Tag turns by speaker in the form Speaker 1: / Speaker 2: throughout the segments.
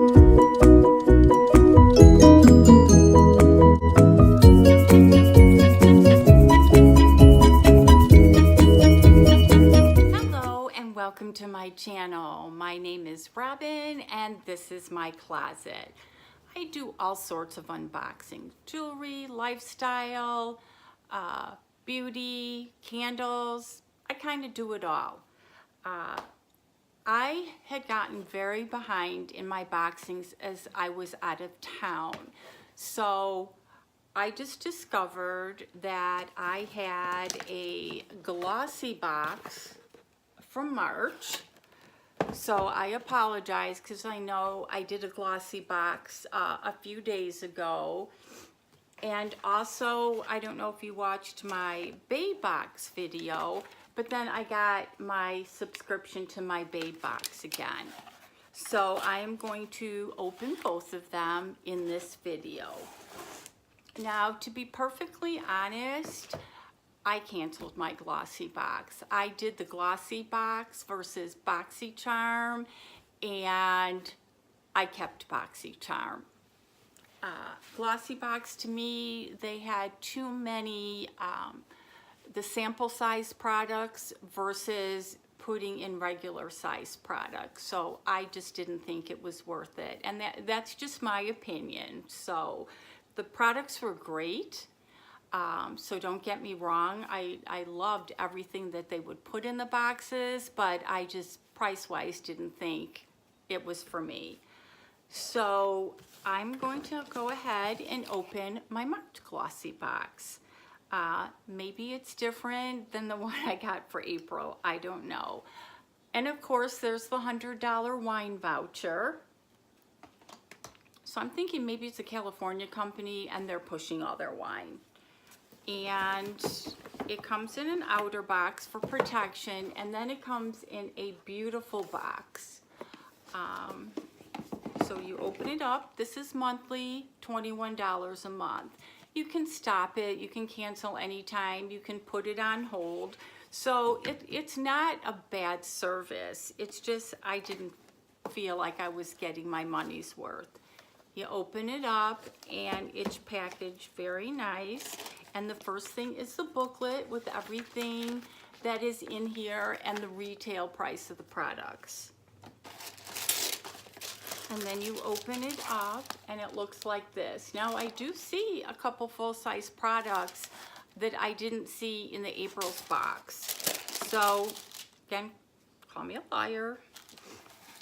Speaker 1: Hello and welcome to my channel. My name is Robin and this is my closet. I do all sorts of unboxing, jewelry, lifestyle, beauty, candles. I kind of do it all. I had gotten very behind in my boxings as I was out of town. So I just discovered that I had a GlossyBox from March. So I apologize because I know I did a GlossyBox a few days ago. And also, I don't know if you watched my Babebox video, but then I got my subscription to my Babebox again. So I am going to open both of them in this video. Now, to be perfectly honest, I canceled my GlossyBox. I did the GlossyBox versus BoxyCharm, and I kept BoxyCharm. GlossyBox, to me, they had too many the sample size products versus putting in regular size products. So I just didn't think it was worth it. And that's just my opinion. So the products were great. So don't get me wrong. I loved everything that they would put in the boxes, but I just price-wise didn't think it was for me. So I'm going to go ahead and open my March GlossyBox. Maybe it's different than the one I got for April. I don't know. And of course, there's the $100 wine voucher. So I'm thinking maybe it's a California company and they're pushing all their wine. And it comes in an outer box for protection, and then it comes in a beautiful box. So you open it up. This is monthly, $21 a month. You can stop it, you can cancel anytime, you can put it on hold. So it's not a bad service. It's just I didn't feel like I was getting my money's worth. You open it up and it's packaged very nice. And the first thing is the booklet with everything that is in here and the retail price of the products. And then you open it up and it looks like this. Now I do see a couple full-size products that I didn't see in the April's box. So again, call me a liar.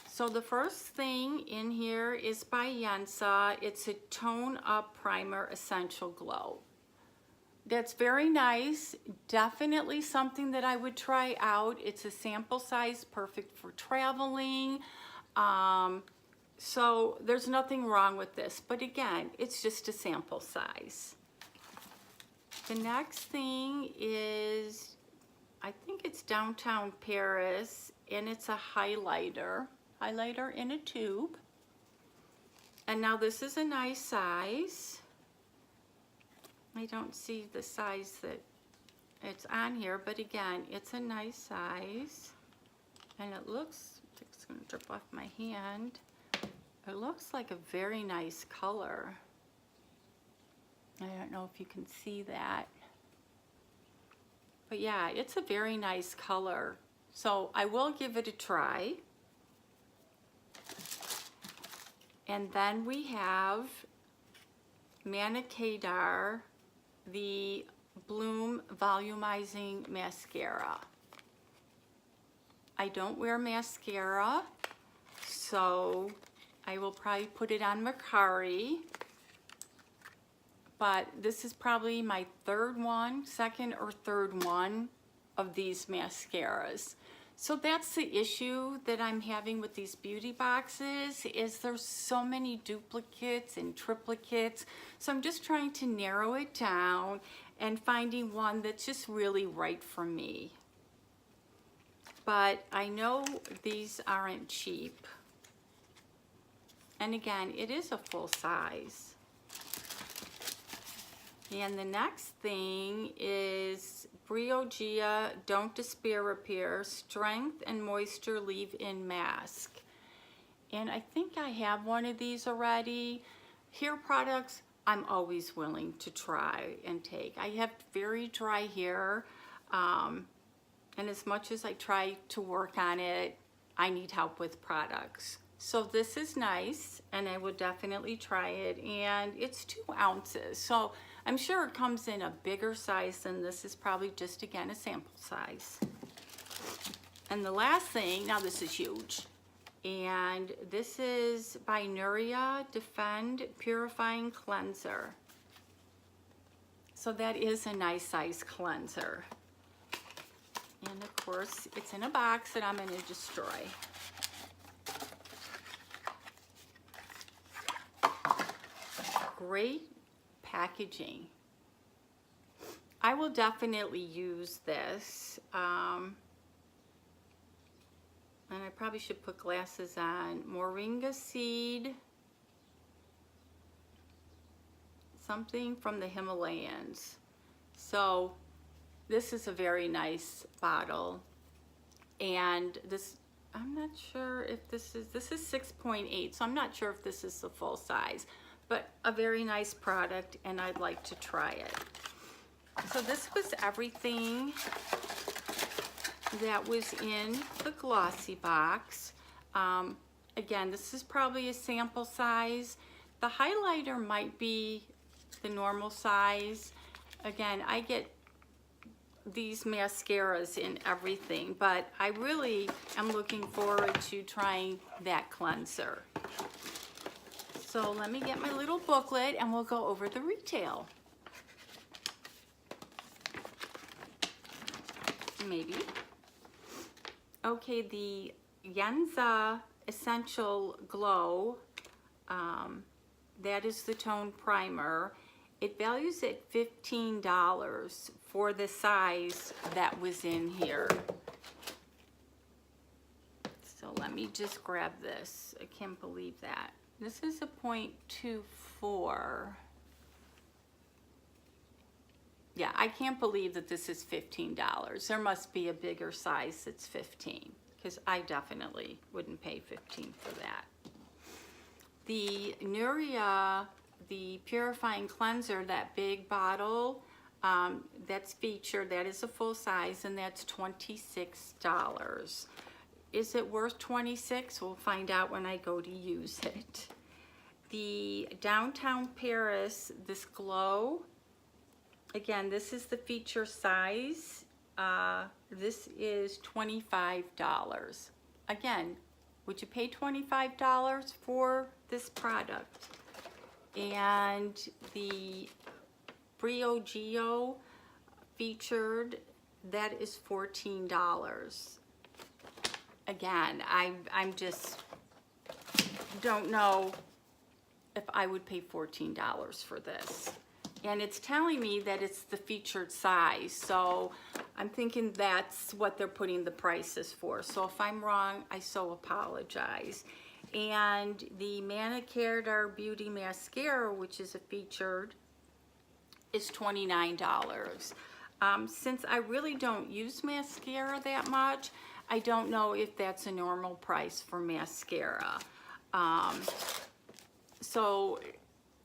Speaker 1: So the first thing in here is by Yensa. It's a Tone Up Primer Essential Glow. That's very nice. Definitely something that I would try out. It's a sample size, perfect for traveling. So there's nothing wrong with this, but again, it's just a sample size. The next thing is, I think it's Downtown Paris, and it's a highlighter in a tube. And now this is a nice size. I don't see the size that it's on here, but again, it's a nice size. And it looks, it's gonna drip off my hand. It looks like a very nice color. I don't know if you can see that. But yeah, it's a very nice color. So I will give it a try. And then we have Manicadar, the Bloom Volumizing Mascara. I don't wear mascara, so I will probably put it on Mercari, but this is probably my second or third one of these mascaras. So that's the issue that I'm having with these beauty boxes, is there's so many duplicates and triplicates. So I'm just trying to narrow it down and finding one that's just really right for me. But I know these aren't cheap. And again, it is a full size. And the next thing is Briogea Don't Despair Repair Strength and Moisture Leave-In Mask. and I think I have one of these already. Hair products, I'm always willing to try and take. I have very dry hair, and as much as I try to work on it, I need help with products. So this is nice, and I would definitely try it, and it's 2 ounces. So I'm sure it comes in a bigger size than this. Is probably just, again, a sample size. And the last thing, now this is huge, and this is by Nuria Defend Purifying Cleanser. So that is a nice size cleanser. And of course, it's in a box that I'm going to destroy. Great packaging. I will definitely use this. And I probably should put glasses on. Moringa seed. Something from the Himalayas. So this is a very nice bottle. And this, I'm not sure if this is 6.8, so I'm not sure if this is the full size. But a very nice product, and I'd like to try it. So this was everything that was in the glossy box. Again, this is probably a sample size. The highlighter might be the normal size. Again, I get these mascaras in everything, but I really am looking forward to trying that cleanser. So let me get my little booklet and we'll go over the retail. Maybe. Okay, the Yenza Essential Glow, that is the tone primer. It values at $15 for the size that was in here. So let me just grab this. I can't believe that. This is a 0.24. Yeah, I can't believe that this is $15. There must be a bigger size that's 15, because I definitely wouldn't pay 15 for that. The Nuria, the Purifying Cleanser, that big bottle, that's featured, that is a full size, and that's $26. Is it worth $26? We'll find out when I go to use it. The Downtown Paris, this glow, again, this is the feature size. This is $25. Again, would you pay $25 for this product? And the Briogeo featured, that is $14. Again, I'm just don't know if I would pay $14 for this. And it's telling me that it's the featured size, so I'm thinking that's what they're putting the prices for. So if I'm wrong, I so apologize. And the Manicured Our Beauty Mascara, which is a featured, is $29. Since I really don't use mascara that much, I don't know if that's a normal price for mascara. So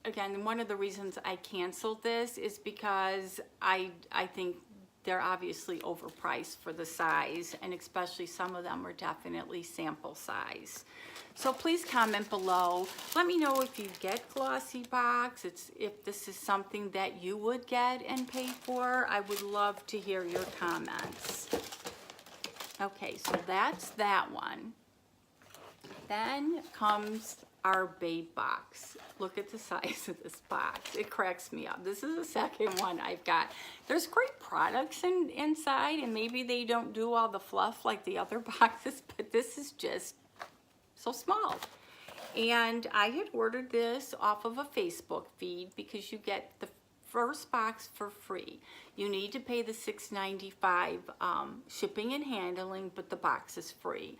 Speaker 1: again, one of the reasons I canceled this is because I think they're obviously overpriced for the size, and especially some of them are definitely sample size. So please comment below. Let me know if you get GlossyBox, if this is something that you would get and pay for. I would love to hear your comments. Okay, so that's that one. Then comes our Babe box. Look at the size of this box. It cracks me up. This is the second one I've got. There's great products inside, and maybe they don't do all the fluff like the other boxes, but this is just so small. And I had ordered this off of a Facebook feed because you get the first box for free. You need to pay the $6.95 shipping and handling, but the box is free.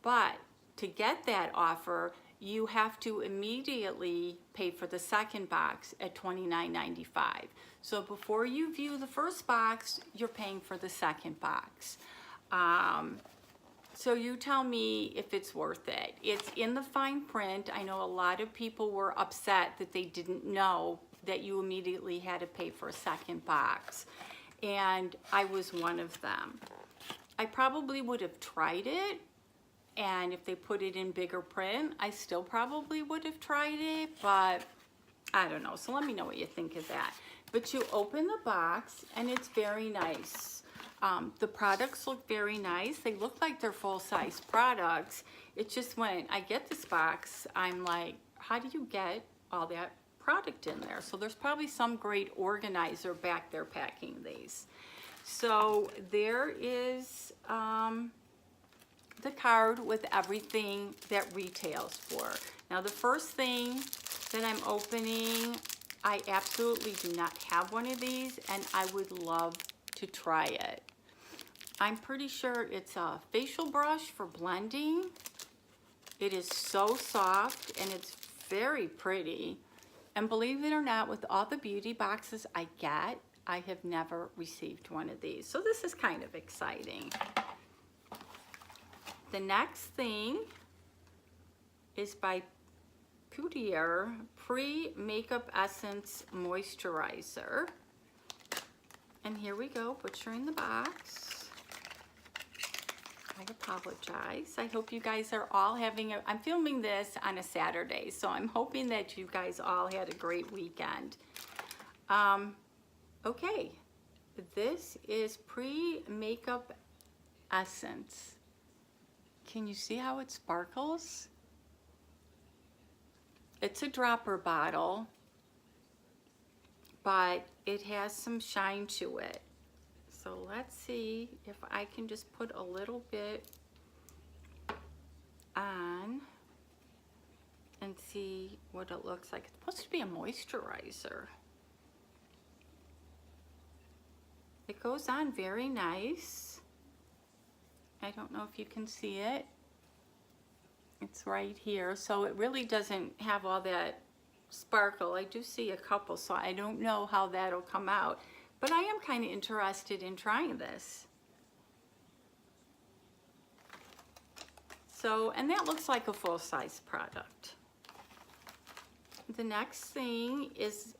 Speaker 1: But to get that offer, you have to immediately pay for the second box at $29.95. So before you view the first box, you're paying for the second box. So you tell me if it's worth it. It's in the fine print. I know a lot of people were upset that they didn't know that you immediately had to pay for a second box. And I was one of them. I probably would have tried it, and if they put it in bigger print, I still probably would have tried it, but I don't know. So let me know what you think of that. But you open the box, and it's very nice. The products look very nice. They look like they're full-size products. It's just when I get this box, I'm like, how do you get all that product in there? So there's probably some great organizer back there packing these. So there is the card with everything that retails for. Now the first thing that I'm opening, I absolutely do not have one of these, and I would love to try it. I'm pretty sure it's a facial brush for blending. It is so soft and it's very pretty. And believe it or not, with all the beauty boxes I get, I have never received one of these. So this is kind of exciting. The next thing is by Poudier Pre-Makeup Essence Moisturizer. And here we go, butchering the box. I apologize. I hope you guys are all having I'm filming this on a Saturday, so I'm hoping that you guys all had a great weekend. Okay, this is Pre-Makeup Essence. Can you see how it sparkles? It's a dropper bottle, but it has some shine to it. So let's see if I can just put a little bit on and see what it looks like. It's supposed to be a moisturizer. It goes on very nice. I don't know if you can see it. It's right here. So it really doesn't have all that sparkle. I do see a couple, so I don't know how that'll come out. But I am kind of interested in trying this. So, and that looks like a full-size product. The next thing is,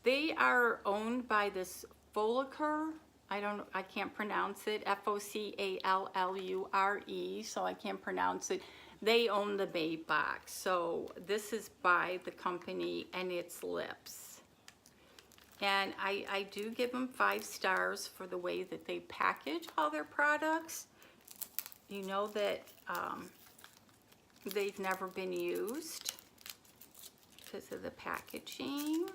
Speaker 1: they are owned by this Follicure. I can't pronounce it, F-O-C-A-L-L-U-R-E, so I can't pronounce it. They own the Babe box. So this is by the company, and it's lips. And I do give them 5 stars for the way that they package all their products. You know that they've never been used because of the packaging.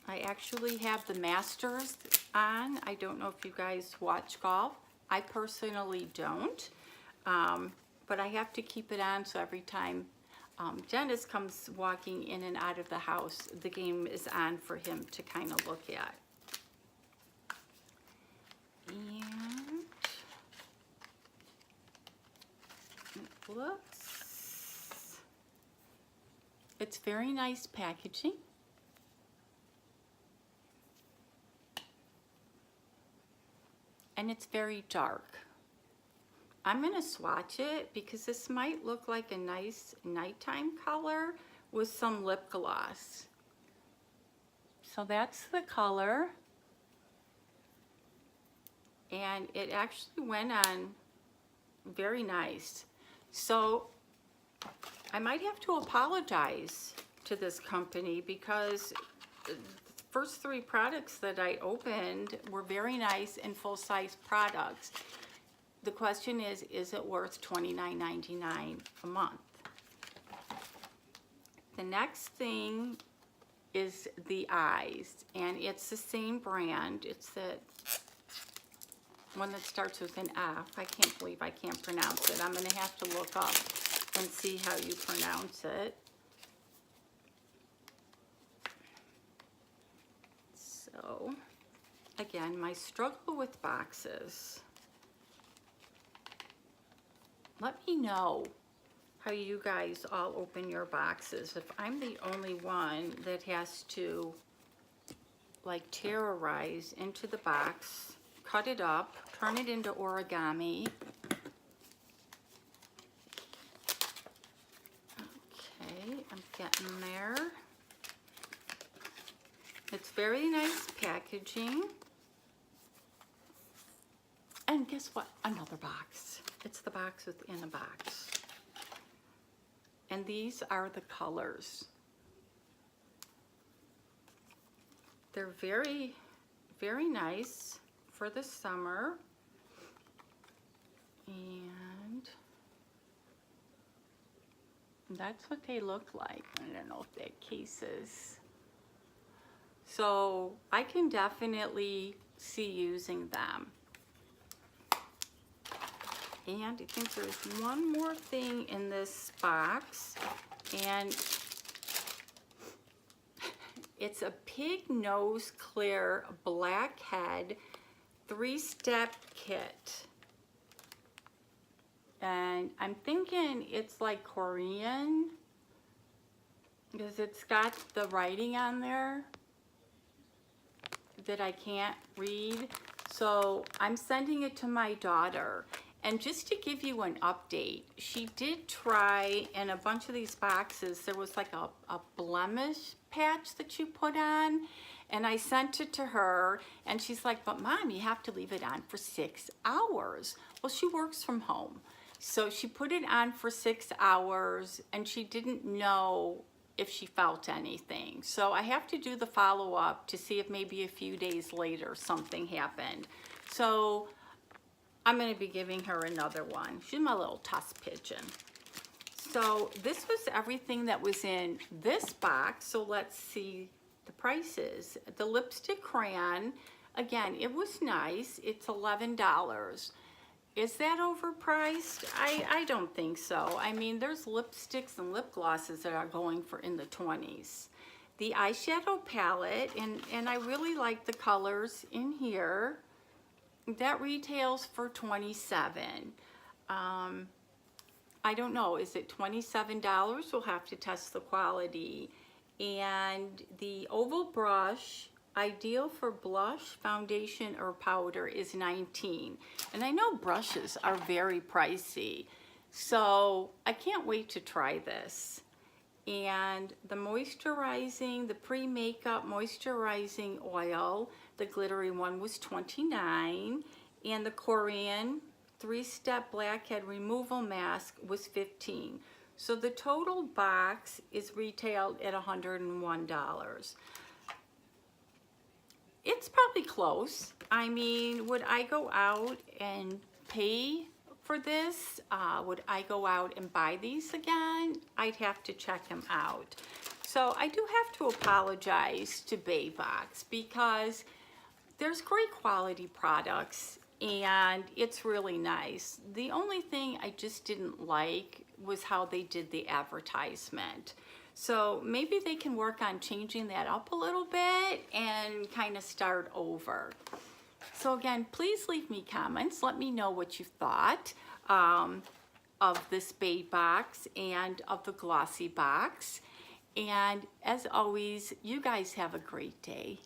Speaker 1: I actually have the Masters on. I don't know if you guys watch golf. I personally don't, but I have to keep it on so every time Dennis comes walking in and out of the house, the game is on for him to kind of look at. And it looks, it's very nice packaging. And it's very dark. I'm going to swatch it because this might look like a nice nighttime color with some lip gloss. So that's the color. And it actually went on very nice. So I might have to apologize to this company because the first 3 products that I opened were very nice and full-size products. The question is it worth $29.99 a month? The next thing is the eyes, and it's the same brand. It's the one that starts with an F. I can't believe I can't pronounce it. I'm going to have to look up and see how you pronounce it. So, again, my struggle with boxes. Let me know how you guys all open your boxes. If I'm the only one that has to like terrorize into the box cut it up, turn it into origami. Okay, I'm getting there. It's very nice packaging. And guess what? Another box. It's the box within a box. And these are the colors. They're very, very nice for the summer. And that's what they look like. I don't know if that case is. So I can definitely see using them. And I think there's one more thing in this box, and it's a pig nose clear blackhead 3-step kit. And I'm thinking it's like Korean because it's got the writing on there that I can't read. So I'm sending it to my daughter. And just to give you an update, she did try in a bunch of these boxes, there was like a blemish patch that you put on, and I sent it to her, and she's like, but Mom, you have to leave it on for 6 hours. Well, she works from home. So she put it on for 6 hours, and she didn't know if she felt anything. So I have to do the follow-up to see if maybe a few days later something happened. So I'm going to be giving her another one. She's my little tuss pigeon. So this was everything that was in this box. So let's see the prices. The lipstick crayon, again, it was nice. It's $11. Is that overpriced? I don't think so. I mean, there's lipsticks and lip glosses that are going for in the 20s. The eyeshadow palette, and I really like the colors in here. That retails for $27. I don't know, is it $27? We'll have to test the quality. And the oval brush, ideal for blush, foundation, or powder, is $19. And I know brushes are very pricey, so I can't wait to try this. And the moisturizing, the pre-makeup moisturizing oil, the glittery one, was $29, and the Korean 3-step blackhead removal mask was $15. So the total box is retailed at $101. It's probably close. I mean, would I go out and pay for this? Would I go out and buy these again? I'd have to check them out. So I do have to apologize to Babebox because there's great quality products and it's really nice. The only thing I just didn't like was how they did the advertisement. So maybe they can work on changing that up a little bit and kind of start over. So again, please leave me comments. Let me know what you thought of this Babebox and of the GlossyBox. And as always, you guys have a great day.